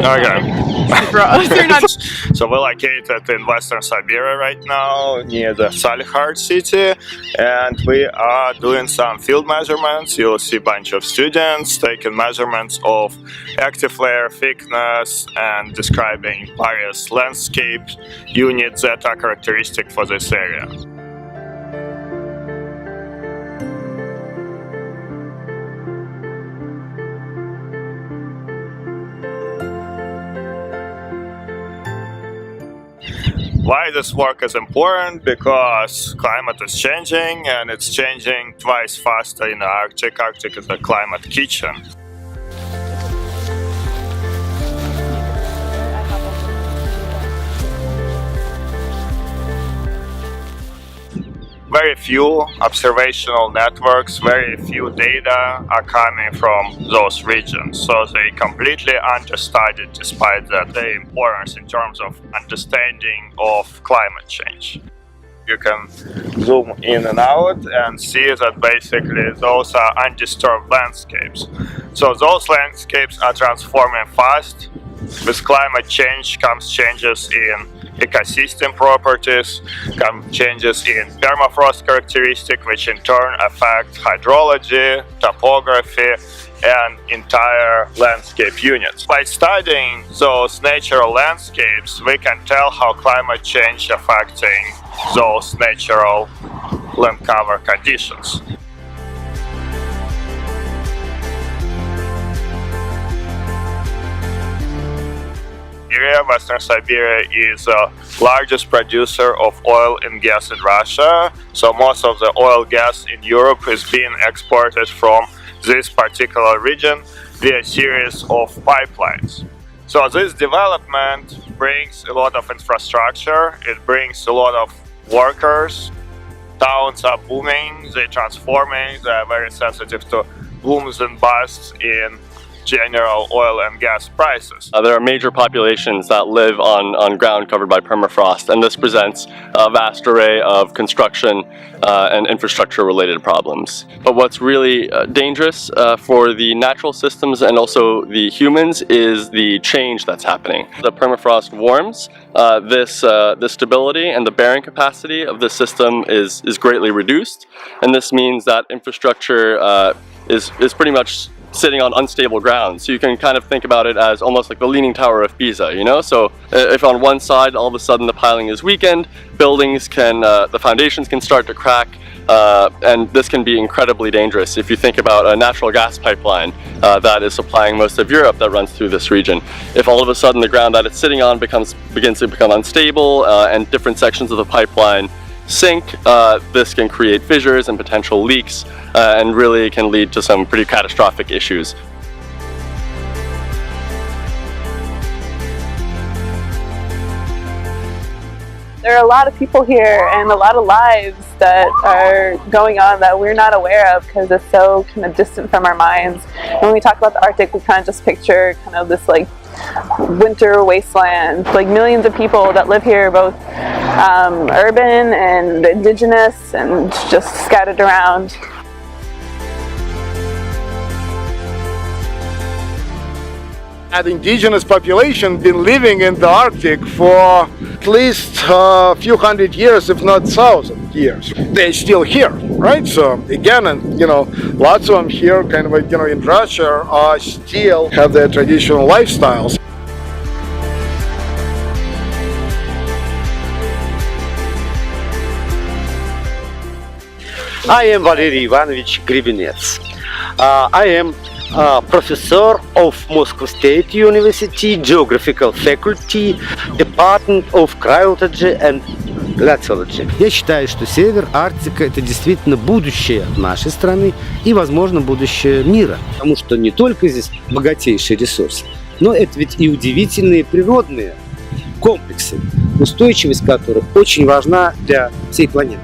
Okay. You're not. So we're located in Western Siberia right now, near the Salykard city, and we are doing some field measurements. You'll see a bunch of students taking measurements of active layer thickness and describing various landscape units that are characteristic for this area. Why this work is important? Because climate is changing, and it's changing twice faster in the Arctic. Arctic is a climate kitchen. Very few observational networks, very few data are coming from those regions, so they completely understudied despite their importance in terms of understanding of climate change. You can zoom in and out and see that basically those are undisturbed landscapes. So those landscapes are transforming fast. With climate change comes changes in ecosystem properties, come changes in permafrost characteristics, which in turn affect hydrology, topography, and entire landscape units. By studying those natural landscapes, we can tell how climate change affecting those natural land cover conditions. Western Siberia is the largest producer of oil and gas in Russia, so most of the oil gas in Europe is being exported from this particular region via a series of pipelines. So this development brings a lot of infrastructure, it brings a lot of workers, towns are booming, they're transforming, they're very sensitive to booms and busts in general oil and gas prices. There are major populations that live on ground covered by permafrost, and this presents a vast array of construction and infrastructure related problems. But what's really dangerous for the natural systems and also the humans is the change that's happening. The permafrost warms, the stability and the bearing capacity of the system is greatly reduced, and this means that infrastructure is pretty much sitting on unstable ground. So you can kind of think about it as almost like the Leaning Tower of Pisa, you know? So if on one side all of a sudden the piling is weakened, buildings can, the foundations can start to crack, and this can be incredibly dangerous. If you think about a natural gas pipeline that is supplying most of Europe that runs through this region, if all of a sudden the ground that it's sitting on begins to become unstable and different sections of the pipeline sink, this can create fissures and potential leaks, and really can lead to some pretty catastrophic issues. There are a lot of people here and a lot of lives that are going on that we're not aware of because it's so kind of distant from our minds. When we talk about the Arctic, we kind of just picture kind of this like winter wasteland, like millions of people that live here, both urban and indigenous, and just scattered around. An indigenous population been living in the Arctic for at least a few hundred years, if not 1,000 years. They're still here, right? So again, and lots of them here, kind of in Russia, still have their traditional lifestyles. I am Valery Ivanovich Gribinets. I am professor of Moscow State University Geographical Faculty, Department of Cryology and glaciology. Я считаю, что север, Арктика – это действительно будущее нашей страны и, возможно, будущее мира. Потому что не только здесь богатейшие ресурсы, но это ведь и удивительные природные комплексы, устойчивость которых очень важна для всей планеты.